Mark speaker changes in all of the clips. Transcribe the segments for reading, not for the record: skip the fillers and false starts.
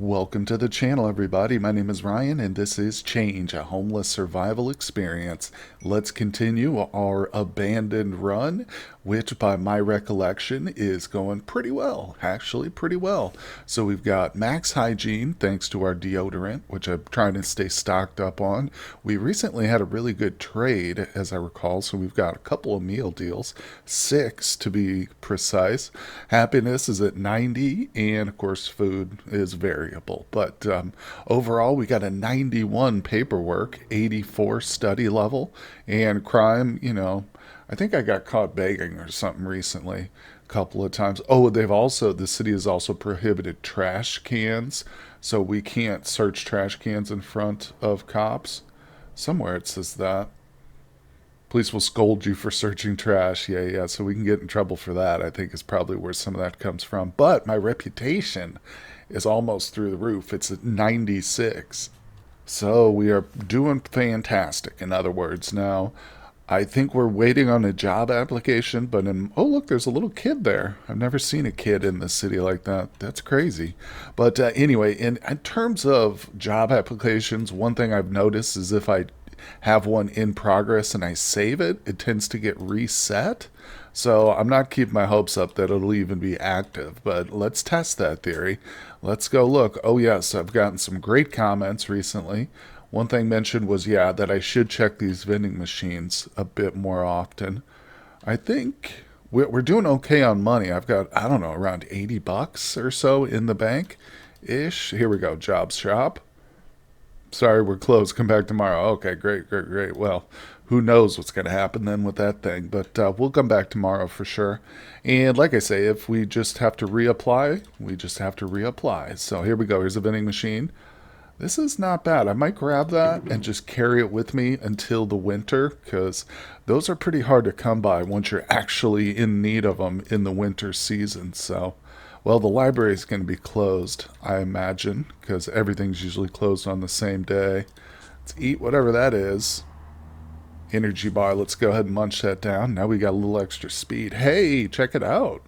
Speaker 1: Welcome to the channel, everybody. My name is Ryan, and this is Change, a homeless survival experience. Let's continue our abandoned run, which by my recollection is going pretty well. Actually, pretty well. So we've got max hygiene thanks to our deodorant, which I'm trying to stay stocked up on. We recently had a really good trade, as I recall, so we've got a couple of meal deals, 6 to be precise. Happiness is at 90, and of course, food is variable. But overall, we got a 91 paperwork, 84 study level, and crime, I think I got caught begging or something recently a couple of times. Oh, the city has also prohibited trash cans, so we can't search trash cans in front of cops. Somewhere it says that. Police will scold you for searching trash. Yeah, yeah. So we can get in trouble for that, I think is probably where some of that comes from. But my reputation is almost through the roof. It's at 96. So we are doing fantastic, in other words. Now, I think we're waiting on a job application, but oh, look, there's a little kid there. I've never seen a kid in the city like that. That's crazy. But anyway, in terms of job applications, one thing I've noticed is if I have one in progress and I save it, it tends to get reset. So I'm not keeping my hopes up that it'll even be active, but let's test that theory. Let's go look. Oh, yes, I've gotten some great comments recently. One thing mentioned was, yeah, that I should check these vending machines a bit more often. I think we're doing okay on money. I've got, I don't know, around 80 bucks or so in the bank ish. Here we go. Jobs shop. Sorry, we're closed. Come back tomorrow. Okay, great, great, great. Well, who knows what's going to happen then with that thing, but we'll come back tomorrow for sure. And like I say, if we just have to reapply, we just have to reapply. So here we go. Here's a vending machine. This is not bad. I might grab that and just carry it with me until the winter, because those are pretty hard to come by once you're actually in need of them in the winter season. So, well, the library is going to be closed, I imagine, because everything's usually closed on the same day. Let's eat whatever that is. Energy bar. Let's go ahead and munch that down. Now we got a little extra speed. Hey, check it out.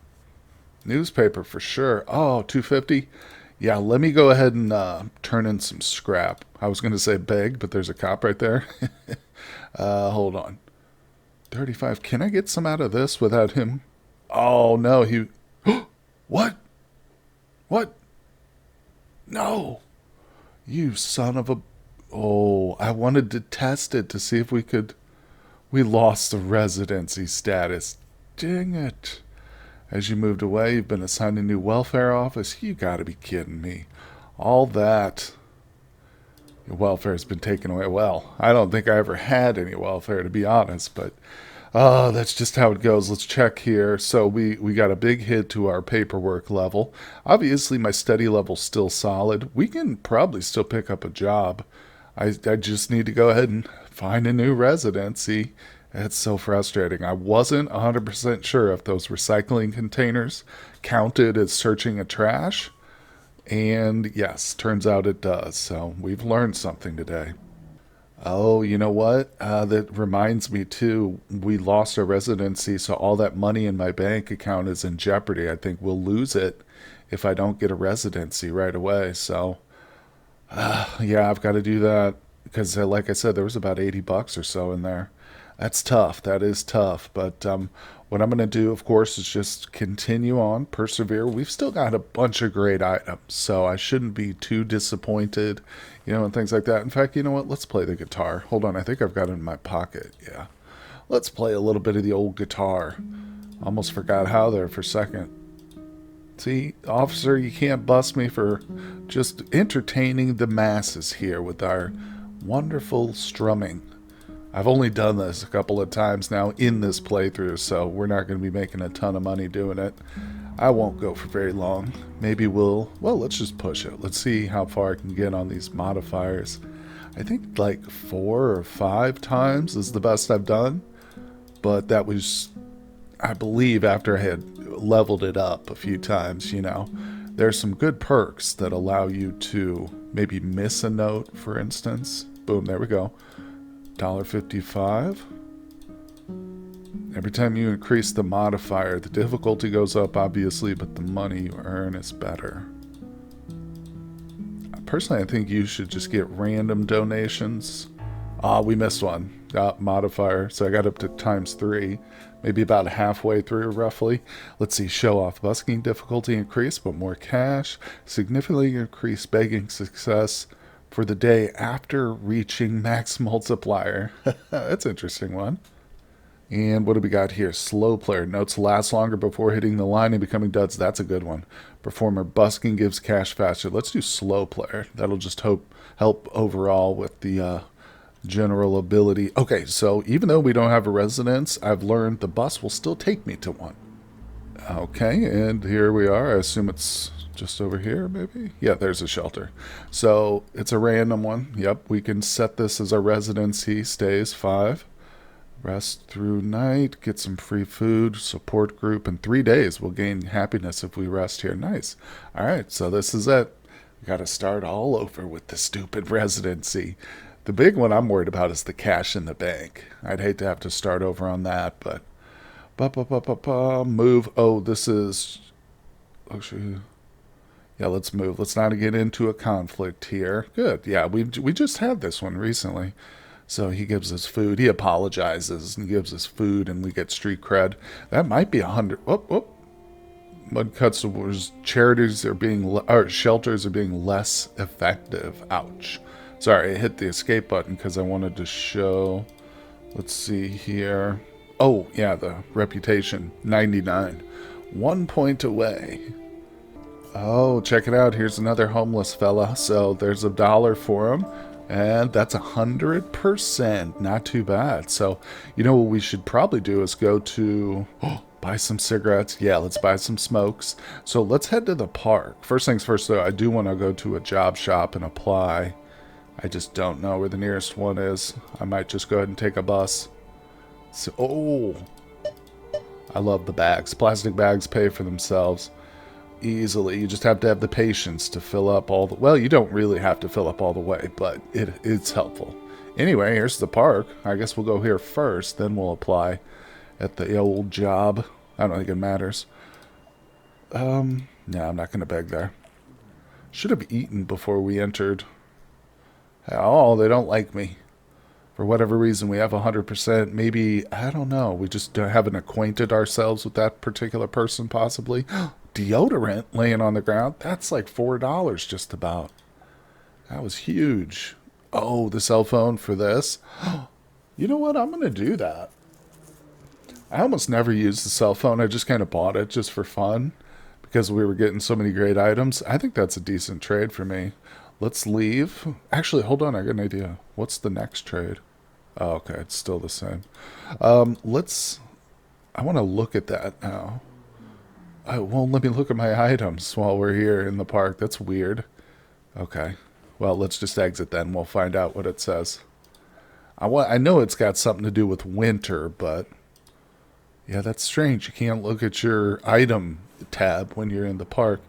Speaker 1: Newspaper for sure. Oh, 250. Yeah, let me go ahead and turn in some scrap. I was going to say beg, but there's a cop right there. Hold on. 35. Can I get some out of this without him? Oh, no. He. What? What? No. You son of a. Oh, I wanted to test it to see if we could. We lost the residency status. Dang it. As you moved away, you've been assigned a new welfare office. You gotta be kidding me. All that. Your welfare has been taken away. Well, I don't think I ever had any welfare, to be honest, but that's just how it goes. Let's check here. So we got a big hit to our paperwork level. Obviously, my study level's still solid. We can probably still pick up a job. I just need to go ahead and find a new residency. It's so frustrating. I wasn't 100% sure if those recycling containers counted as searching a trash. And yes, turns out it does. So we've learned something today. Oh, you know what? That reminds me too. We lost our residency, so all that money in my bank account is in jeopardy. I think we'll lose it if I don't get a residency right away. So yeah, I've got to do that because, like I said, there was about 80 bucks or so in there. That's tough. That is tough. But what I'm going to do, of course, is just continue on, persevere. We've still got a bunch of great items, so I shouldn't be too disappointed, and things like that. In fact, you know what? Let's play the guitar. Hold on. I think I've got it in my pocket. Yeah. Let's play a little bit of the old guitar. Almost forgot how there for a second. See, officer, you can't bust me for just entertaining the masses here with our wonderful strumming. I've only done this a couple of times now in this playthrough, so we're not going to be making a ton of money doing it. I won't go for very long. Maybe well, let's just push it. Let's see how far I can get on these modifiers. I think like 4 or 5 times is the best I've done, but that was, I believe, after I had leveled it up a few times. There's some good perks that allow you to maybe miss a note, for instance. Boom, there we go. $1.55. Every time you increase the modifier, the difficulty goes up, obviously, but the money you earn is better. Personally, I think you should just get random donations. Ah, we missed one. Got modifier, so I got up to ×3. Maybe about halfway through, roughly. Let's see, show off. Busking difficulty increased, but more cash. Significantly increased begging success for the day after reaching max multiplier. That's an interesting one. And what do we got here? Slow player. Notes last longer before hitting the line and becoming duds. That's a good one. Performer busking gives cash faster. Let's do slow player. That'll just help overall with the general ability. Okay, so even though we don't have a residence, I've learned the bus will still take me to one. Okay, and here we are. I assume it's just over here, maybe? Yeah, there's a shelter. So it's a random one. Yep, we can set this as our residency. Stays 5. Rest through night, get some free food, support group. In 3 days, we'll gain happiness if we rest here. Nice. All right, so this is it. We got to start all over with the stupid residency. The big one I'm worried about is the cash in the bank. I'd hate to have to start over on that, but... Move. Oh, this is... Actually, yeah, let's move. Let's not get into a conflict here. Good. Yeah, we just had this one recently. So he gives us food. He apologizes and gives us food, and we get street cred. That might be 100. Oh. Mud cuts was charities are being or shelters are being less effective. Ouch. Sorry, I hit the escape button because I wanted to show. Let's see here. Oh yeah, the reputation 99, 1 point away. Oh, check it out. Here's another homeless fella. So there's $1 for him. And that's 100%. Not too bad. So, you know what we should probably do is go to... buy some cigarettes. Yeah, let's buy some smokes. So let's head to the park. First things first, though, I do want to go to a job shop and apply. I just don't know where the nearest one is. I might just go ahead and take a bus. So, oh, I love the bags. Plastic bags pay for themselves easily. You just have to have the patience to fill up all the... Well, you don't really have to fill up all the way, but it's helpful. Anyway, here's the park. I guess we'll go here first, then we'll apply at the old job. I don't think it matters. No, I'm not going to beg there. Should have eaten before we entered. Oh, they don't like me. For whatever reason, we have 100%. Maybe, I don't know. We just haven't acquainted ourselves with that particular person, possibly. Deodorant laying on the ground. That's like $4 just about. That was huge. Oh, the cell phone for this. You know what? I'm going to do that. I almost never use the cell phone. I just kind of bought it just for fun because we were getting so many great items. I think that's a decent trade for me. Let's leave. Actually, hold on. I got an idea. What's the next trade? Oh, okay. It's still the same. I want to look at that now. I won't let me look at my items while we're here in the park. That's weird. Okay. Well, let's just exit then. We'll find out what it says. I know it's got something to do with winter, but... Yeah, that's strange. You can't look at your item tab when you're in the park.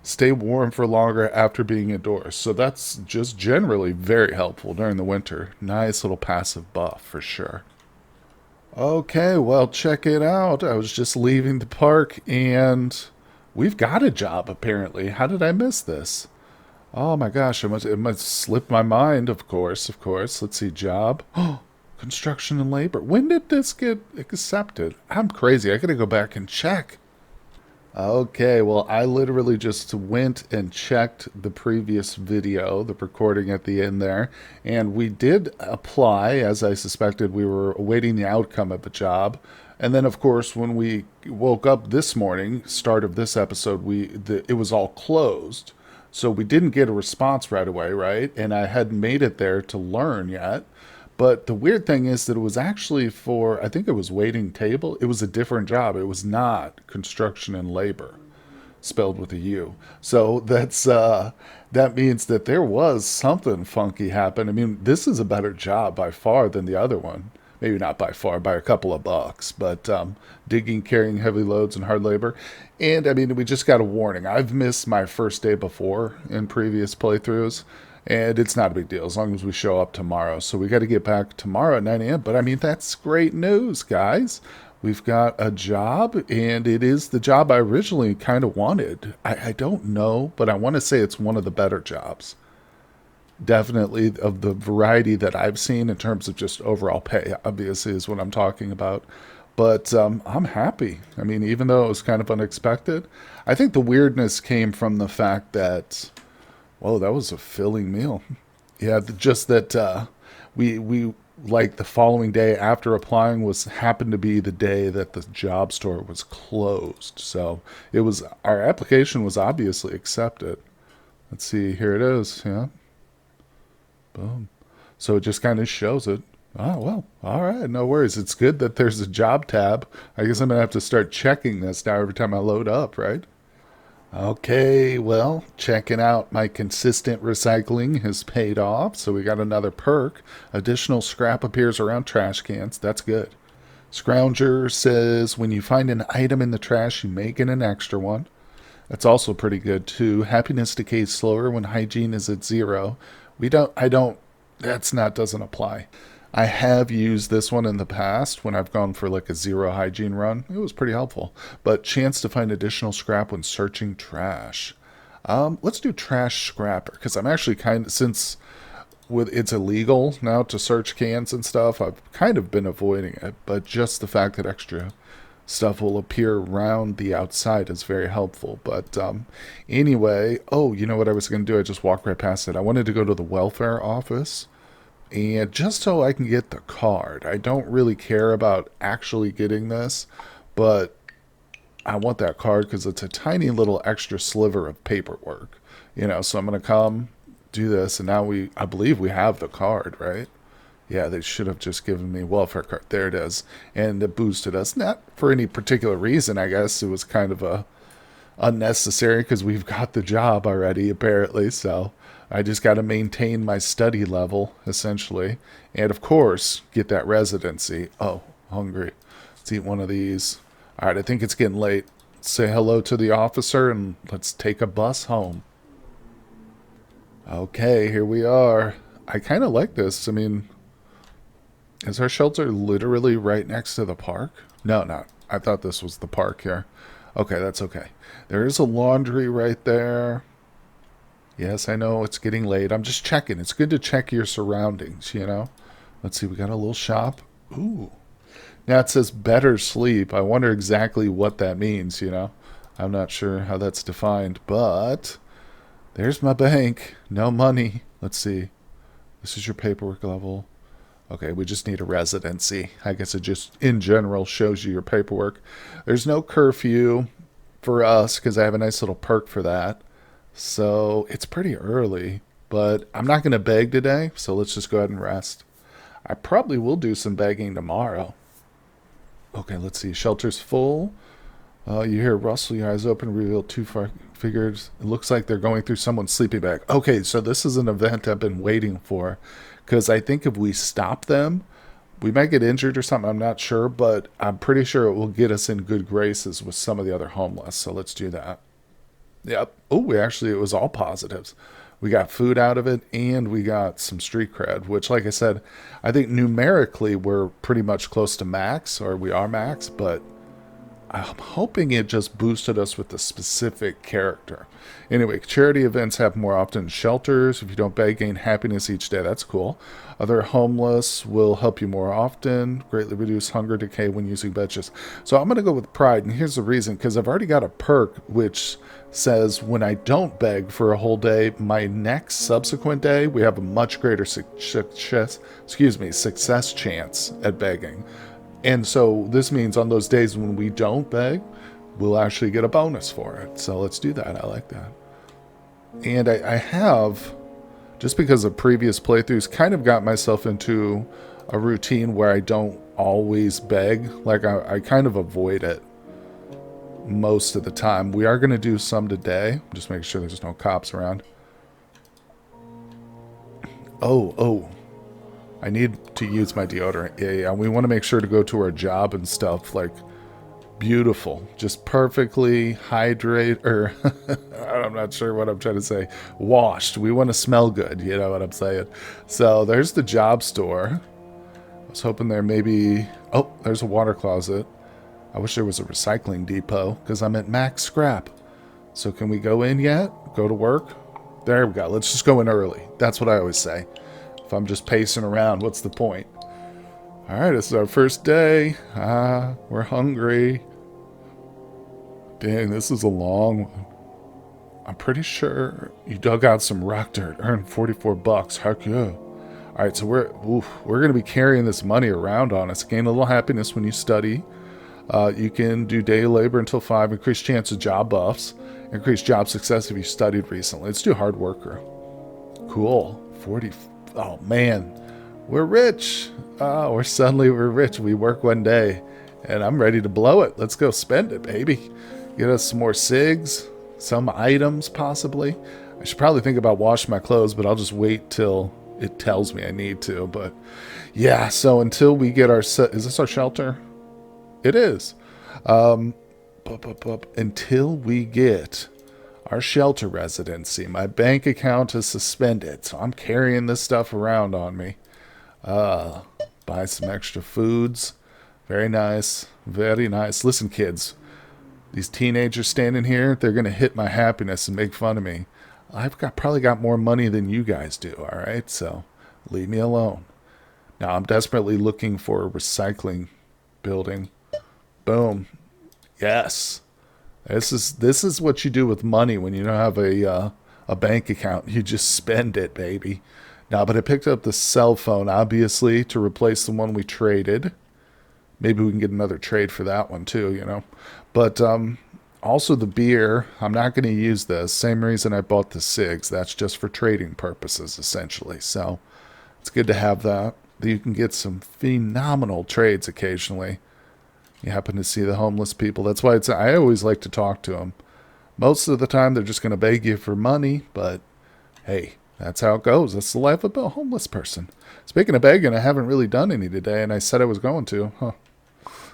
Speaker 1: Stay warm for longer after being indoors. So that's just generally very helpful during the winter. Nice little passive buff for sure. Okay, well, check it out. I was just leaving the park and we've got a job apparently. How did I miss this? Oh my gosh, it must slip my mind, of course. Let's see, job. Construction and labor. When did this get accepted? I'm crazy. I gotta go back and check. Okay, well, I literally just went and checked the previous video, the recording at the end there, and we did apply. As I suspected, we were awaiting the outcome of the job. And then, of course, when we woke up this morning, start of this episode, it was all closed. So we didn't get a response right away, right? And I hadn't made it there to learn yet. But the weird thing is that it was actually for, I think it was waiting table. It was a different job. It was not construction and labor, spelled with a U. So that means that there was something funky happen. I mean, this is a better job by far than the other one. Maybe not by far, by a couple of bucks, but digging, carrying heavy loads, and hard labor. And I mean, we just got a warning. I've missed my first day before in previous playthroughs. And it's not a big deal as long as we show up tomorrow. So we got to get back tomorrow at 9 a.m. But I mean, that's great news, guys. We've got a job, and it is the job I originally kind of wanted. I don't know, but I want to say it's one of the better jobs. Definitely of the variety that I've seen in terms of just overall pay, obviously, is what I'm talking about. But I'm happy. I mean, even though it was kind of unexpected, I think the weirdness came from the fact that, whoa, that was a filling meal. Yeah, just that we like the following day after applying was happened to be the day that the job store was closed. So it was our application was obviously accepted. Let's see, here it is. Yeah, boom. So it just kind of shows it. Oh, well, all right, no worries. It's good that there's a job tab. I guess I'm going to have to start checking this now every time I load up, right? Okay, well, checking out my consistent recycling has paid off, so we got another perk. Additional scrap appears around trash cans. That's good. Scrounger says when you find an item in the trash, you may get an extra one. That's also pretty good too. Happiness decays slower when hygiene is at zero. I don't, that's not, doesn't apply. I have used this one in the past when I've gone for like a zero hygiene run. It was pretty helpful. But chance to find additional scrap when searching trash. Let's do trash scrapper because I'm actually kind of, since with it's illegal now to search cans and stuff, I've kind of been avoiding it. But just the fact that extra stuff will appear around the outside is very helpful. But anyway, oh, you know what I was going to do? I just walked right past it. I wanted to go to the welfare office. And just so I can get the card, I don't really care about actually getting this, but I want that card because it's a tiny little extra sliver of paperwork. So I'm going to come do this, and now I believe we have the card, right? Yeah, they should have just given me welfare card. There it is. And it boosted us. Not for any particular reason, I guess. It was kind of a unnecessary because we've got the job already, apparently. So I just got to maintain my study level, essentially. And of course, get that residency. Oh, hungry. Let's eat one of these. All right, I think it's getting late. Say hello to the officer and let's take a bus home. Okay, here we are. I kind of like this. I mean, is our shelter literally right next to the park? No, not. I thought this was the park here. Okay, that's okay. There is a laundry right there. Yes, I know it's getting late. I'm just checking. It's good to check your surroundings. Let's see, we got a little shop. Ooh. Now it says better sleep. I wonder exactly what that means. I'm not sure how that's defined, but there's my bank. No money. Let's see. This is your paperwork level. Okay, we just need a residency. I guess it just, in general, shows you your paperwork. There's no curfew for us because I have a nice little perk for that. So it's pretty early, but I'm not going to beg today, so let's just go ahead and rest. I probably will do some begging tomorrow. Okay, let's see. Shelter's full. You hear rustle, your eyes open, reveal two figures. It looks like they're going through someone's sleeping bag. Okay, so this is an event I've been waiting for because I think if we stop them, we might get injured or something. I'm not sure, but I'm pretty sure it will get us in good graces with some of the other homeless. So let's do that. Yep. Oh, it was all positives. We got food out of it and we got some street cred, which, like I said, I think numerically we're pretty much close to max, or we are max, but I'm hoping it just boosted us with a specific character. Anyway, charity events happen more often in shelters. If you don't beg, gain happiness each day. That's cool. Other homeless will help you more often. Greatly reduce hunger decay when using benches. So I'm going to go with pride, and here's the reason. Because I've already got a perk which says when I don't beg for a whole day, my next subsequent day, we have a much greater success chance at begging. And so this means on those days when we don't beg, we'll actually get a bonus for it. So let's do that. I like that. And I have, just because of previous playthroughs, kind of got myself into a routine where I don't always beg. Like I kind of avoid it most of the time. We are going to do some today. Just make sure there's no cops around. Oh. I need to use my deodorant. Yeah. We want to make sure to go to our job and stuff like beautiful, just perfectly hydrated, or I'm not sure what I'm trying to say. Washed. We want to smell good. You know what I'm saying? So there's the job store. I was hoping there maybe. Oh, there's a water closet. I wish there was a recycling depot because I'm at max scrap. So can we go in yet? Go to work? There we go. Let's just go in early. That's what I always say. If I'm just pacing around, what's the point? All right, this is our first day. We're hungry. Dang, this is a long one. I'm pretty sure you dug out some rock dirt, earned 44 bucks. Heck yeah. All right, so we're gonna be carrying this money around on us. Gain a little happiness when you study. You can do day labor until 5. Increase chance of job buffs. Increase job success if you studied recently. Let's do hard worker. Cool. 40. Oh man, we're rich. We're rich. We work one day, and I'm ready to blow it. Let's go spend it, baby. Get us some more cigs, some items possibly. I should probably think about washing my clothes, but I'll just wait till it tells me I need to. But yeah, so until we get our is this our shelter? It is. Until we get our shelter residency, my bank account is suspended, so I'm carrying this stuff around on me. Buy some extra foods. Very nice. Very nice. Listen, kids, these teenagers standing here, they're going to hit my happiness and make fun of me. Probably got more money than you guys do, all right? So leave me alone. Now, I'm desperately looking for a recycling building. Boom. Yes. This is what you do with money when you don't have a bank account. You just spend it, baby. Now, but I picked up the cell phone, obviously, to replace the one we traded. Maybe we can get another trade for that one too, you know. But also the beer, I'm not going to use this. Same reason I bought the cigs. That's just for trading purposes, essentially. So it's good to have that. You can get some phenomenal trades occasionally. You happen to see the homeless people. That's why I always like to talk to them. Most of the time, they're just going to beg you for money, but hey, that's how it goes. That's the life of a homeless person. Speaking of begging, I haven't really done any today, and I said I was going to. Huh.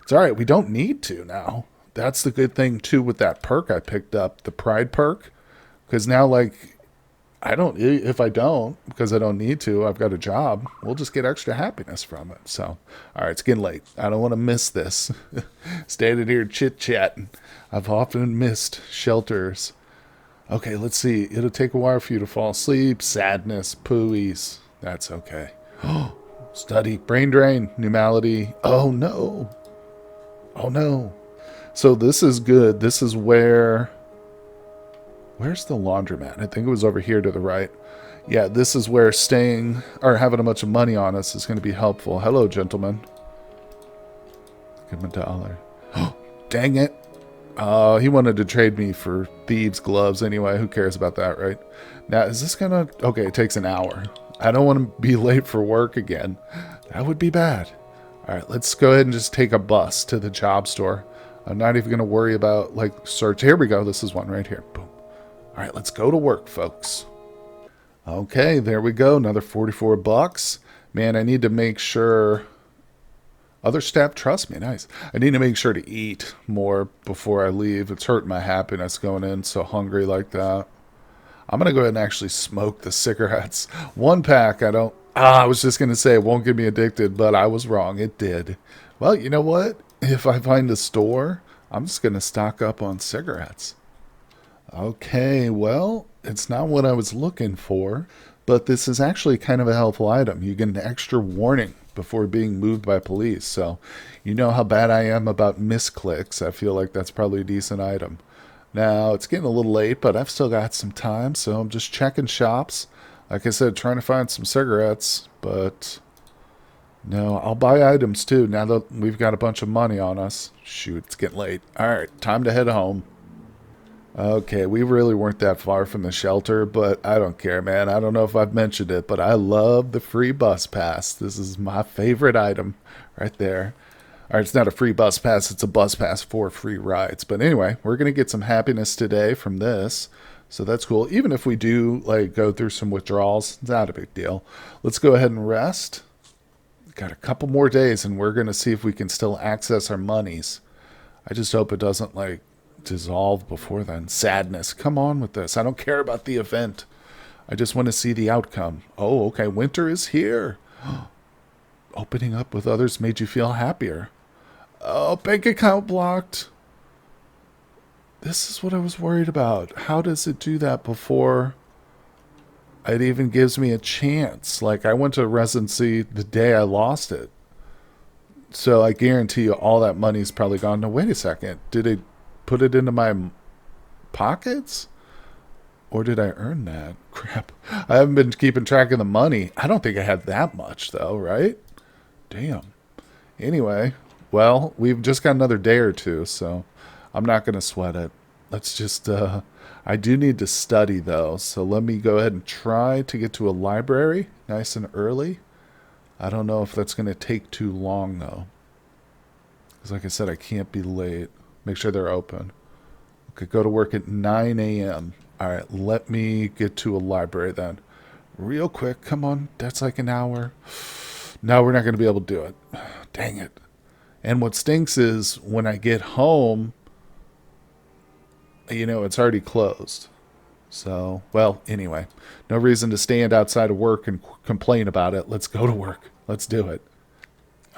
Speaker 1: It's all right. We don't need to now. That's the good thing, too, with that perk I picked up, the Pride perk. Because now, like, if I don't, because I don't need to, I've got a job, we'll just get extra happiness from it. So, all right, it's getting late. I don't want to miss this. Standing here chit-chatting. I've often missed shelters. Okay, let's see. It'll take a while for you to fall asleep. Sadness, pooies. That's okay. Study, brain drain, new malady. Oh, no. Oh, no. So this is good. This is where's the laundromat? I think it was over here to the right. Yeah, this is where staying or having a bunch of money on us is going to be helpful. Hello, gentlemen. Give him $1. Dang it. He wanted to trade me for thieves' gloves anyway. Who cares about that, right? Now, is this going to... Okay, it takes an hour. I don't want to be late for work again. That would be bad. All right, let's go ahead and just take a bus to the job store. I'm not even going to worry about, like, search. Here we go. This is one right here. Boom. All right, let's go to work, folks. Okay, there we go. Another 44 bucks. Man, I need to make sure other staff trust me. Nice. I need to make sure to eat more before I leave. It's hurting my happiness going in so hungry like that. I'm going to go ahead and actually smoke the cigarettes. One pack, I was just going to say it won't get me addicted, but I was wrong. It did. Well, you know what? If I find a store, I'm just going to stock up on cigarettes. Okay, well, it's not what I was looking for, but this is actually kind of a helpful item. You get an extra warning before being moved by police. So you know how bad I am about misclicks. I feel like that's probably a decent item. Now, it's getting a little late, but I've still got some time, so I'm just checking shops. Like I said, trying to find some cigarettes, but no, I'll buy items too now that we've got a bunch of money on us. Shoot, it's getting late. All right, time to head home. Okay, we really weren't that far from the shelter, but I don't care, man. I don't know if I've mentioned it, but I love the free bus pass. This is my favorite item right there. All right, it's not a free bus pass. It's a bus pass for free rides. But anyway, we're going to get some happiness today from this. So that's cool. Even if we do like go through some withdrawals, it's not a big deal. Let's go ahead and rest. Got a couple more days, and we're going to see if we can still access our monies. I just hope it doesn't like dissolve before then. Sadness. Come on with this. I don't care about the event. I just want to see the outcome. Oh, okay. Winter is here. Opening up with others made you feel happier. Oh, bank account blocked. This is what I was worried about. How does it do that before? It even gives me a chance. Like, I went to residency the day I lost it. So I guarantee you all that money's probably gone. No, wait a second. Did they put it into my pockets? Or did I earn that? Crap. I haven't been keeping track of the money. I don't think I had that much, though, right? Damn. Anyway, well, we've just got another day or two, so I'm not going to sweat it. Let's just, I do need to study, though, so let me go ahead and try to get to a library nice and early. I don't know if that's going to take too long, though. Because, like I said, I can't be late. Make sure they're open. Okay, go to work at 9 a.m. All right, let me get to a library then. Real quick, come on. That's like an hour. No, we're not going to be able to do it. Dang it. And what stinks is when I get home, it's already closed. So, well, anyway, no reason to stand outside of work and complain about it. Let's go to work. Let's do it.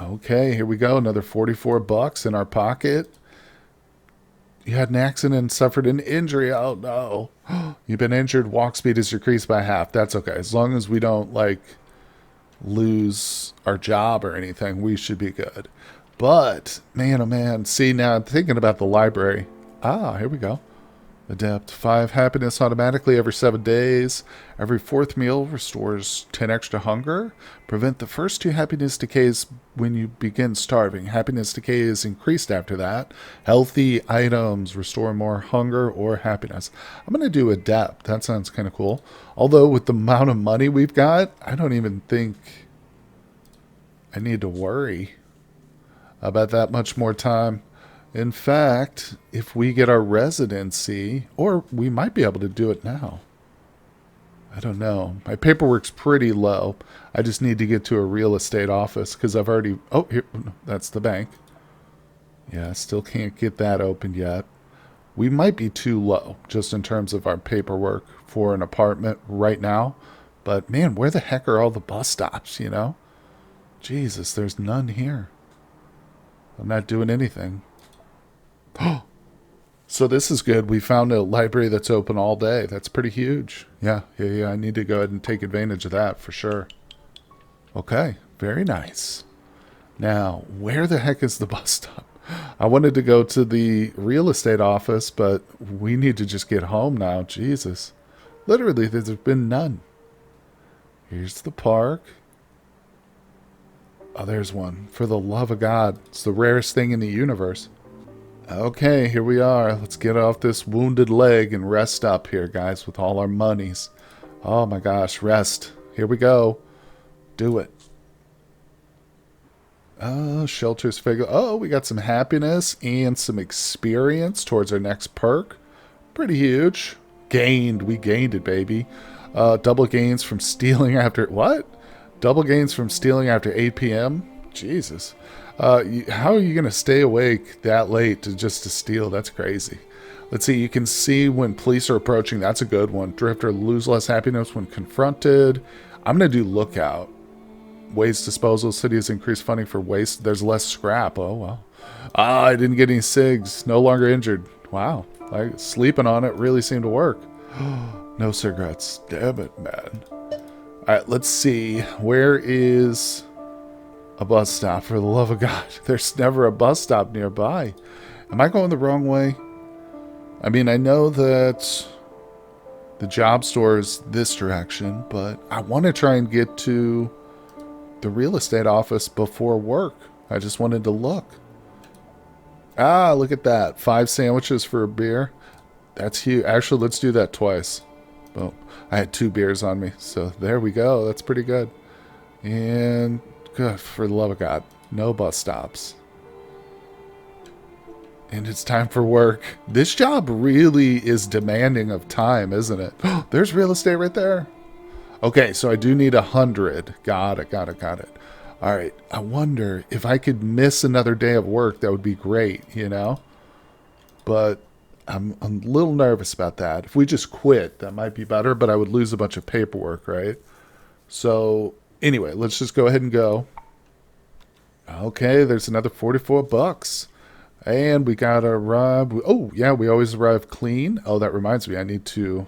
Speaker 1: Okay, here we go. Another 44 bucks in our pocket. You had an accident and suffered an injury. Oh, no. You've been injured. Walk speed is decreased by half. That's okay. As long as we don't, lose our job or anything, we should be good. But, man, oh, man. See, now I'm thinking about the library. Here we go. Adapt 5 happiness automatically every 7 days. Every 4th meal restores 10 extra hunger. Prevent the first 2 happiness decays when you begin starving. Happiness decay is increased after that. Healthy items restore more hunger or happiness. I'm going to do adapt. That sounds kind of cool. Although with the amount of money we've got, I don't even think I need to worry about that much more time. In fact, if we get our residency, or we might be able to do it now. I don't know. My paperwork's pretty low. I just need to get to a real estate office because I've already... Oh, here, that's the bank. Yeah, I still can't get that open yet. We might be too low just in terms of our paperwork for an apartment right now. But, man, where the heck are all the bus stops, Jesus, there's none here. I'm not doing anything. So this is good. We found a library that's open all day. That's pretty huge. Yeah. I need to go ahead and take advantage of that for sure. Okay, very nice. Now, where the heck is the bus stop? I wanted to go to the real estate office, but we need to just get home now. Jesus. Literally, there's been none. Here's the park. Oh, there's one. For the love of God. It's the rarest thing in the universe. Okay, here we are. Let's get off this wounded leg and rest up here, guys, with all our monies. Oh my gosh, rest. Here we go. Do it. Oh, shelters figure. Oh, we got some happiness and some experience towards our next perk. Pretty huge. Gained. We gained it, baby. Double gains from stealing after... What? Double gains from stealing after 8 p.m.? Jesus. How are you going to stay awake that late to steal? That's crazy. Let's see. You can see when police are approaching. That's a good one. Drifter lose less happiness when confronted. I'm going to do lookout. Waste disposal. City has increased funding for waste. There's less scrap. Oh, well. I didn't get any cigs. No longer injured. Wow. Sleeping on it really seemed to work. No cigarettes. Damn it, man. All right, let's see. Where is... a bus stop, for the love of God? There's never a bus stop nearby. Am I going the wrong way? I mean, I know that the job store is this direction, but I want to try and get to the real estate office before work. I just wanted to look. Look at that. 5 sandwiches for a beer. That's huge. Actually, let's do that twice. Boom. I had 2 beers on me, so there we go. That's pretty good. And... good, for the love of God. No bus stops. And it's time for work. This job really is demanding of time, isn't it? There's real estate right there. Okay, so I do need 100. Got it. All right. I wonder if I could miss another day of work. That would be great, But I'm a little nervous about that. If we just quit, that might be better, but I would lose a bunch of paperwork, right? So... anyway, let's just go ahead and go. Okay, there's another 44 bucks. And we got to arrive. Oh, yeah, we always arrive clean. Oh, that reminds me. I need to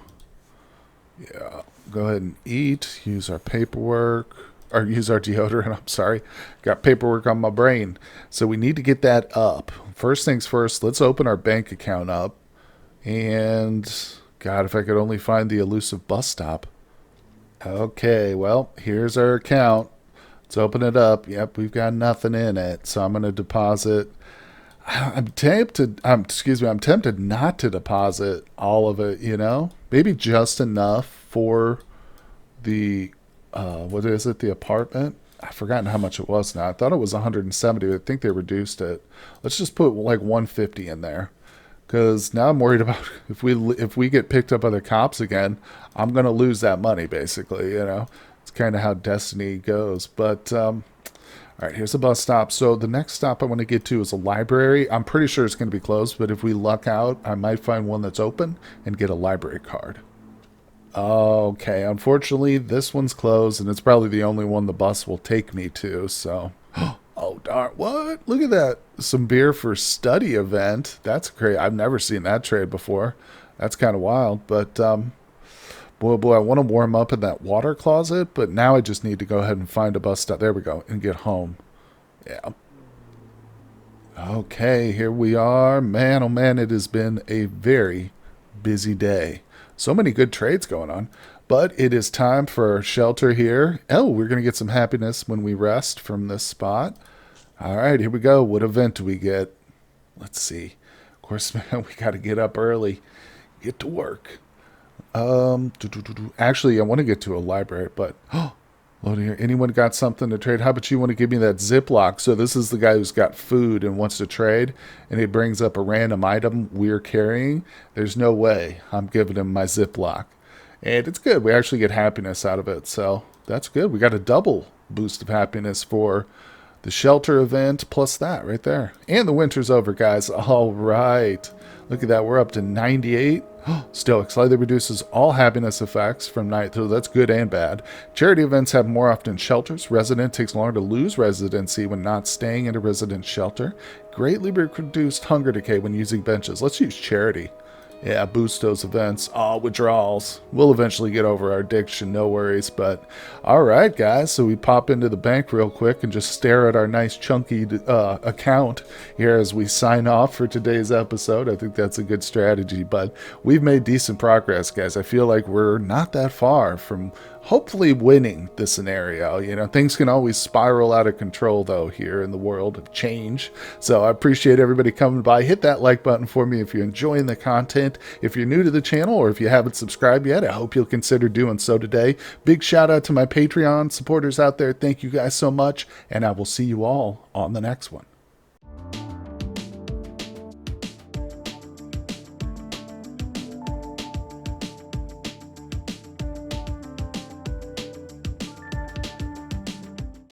Speaker 1: go ahead and eat, use our paperwork, or use our deodorant. I'm sorry. Got paperwork on my brain. So we need to get that up. First things first, let's open our bank account up. And, God, if I could only find the elusive bus stop. Okay, well, here's our account. Let's open it up. Yep, we've got nothing in it. So I'm going to deposit. I'm tempted. I'm tempted not to deposit all of it. Maybe just enough for the what is it? The apartment. I've forgotten how much it was now. I thought it was 170. But I think they reduced it. Let's just put like 150 in there, because now I'm worried about if we get picked up by the cops again, I'm gonna lose that money basically. It's kind of how destiny goes. But all right, here's a bus stop. So the next stop I want to get to is a library. I'm pretty sure it's going to be closed, but if we luck out, I might find one that's open and get a library card. Okay, unfortunately, this one's closed, and it's probably the only one the bus will take me to. So, oh darn, what? Look at that! Some beer for study event. That's great. I've never seen that trade before. That's kind of wild. But boy, I want to warm up in that water closet, but now I just need to go ahead and find a bus stop. There we go, and get home. Yeah. Okay, here we are. Man, oh man, it has been a very busy day. So many good trades going on. But it is time for shelter here. Oh, we're going to get some happiness when we rest from this spot. All right, here we go. What event do we get? Let's see. Of course, man, we got to get up early. Get to work. Actually, I want to get to a library, but load here. Anyone got something to trade? How about you want to give me that Ziploc? So this is the guy who's got food and wants to trade, and he brings up a random item we're carrying. There's no way I'm giving him my Ziploc, and it's good. We actually get happiness out of it, so that's good. We got a double boost of happiness for the shelter event plus that right there. And the winter's over, guys. All right. Look at that. We're up to 98. Stoic slightly reduces all happiness effects from night, so that's good and bad. Charity events have more often shelters. Resident takes longer to lose residency when not staying in a resident shelter. Greatly reduced hunger decay when using benches. Let's use charity. Yeah, boost those events. Oh, withdrawals. We'll eventually get over our addiction, no worries. But, all right, guys. So we pop into the bank real quick and just stare at our nice chunky account here as we sign off for today's episode. I think that's a good strategy. But we've made decent progress, guys. I feel like we're not that far from hopefully winning the scenario. Things can always spiral out of control, though, here in the world of change. So I appreciate everybody coming by. Hit that like button for me if you're enjoying the content. If you're new to the channel or if you haven't subscribed yet, I hope you'll consider doing so today. Big shout out to my Patreon supporters out there. Thank you guys so much, and I will see you all on the next one.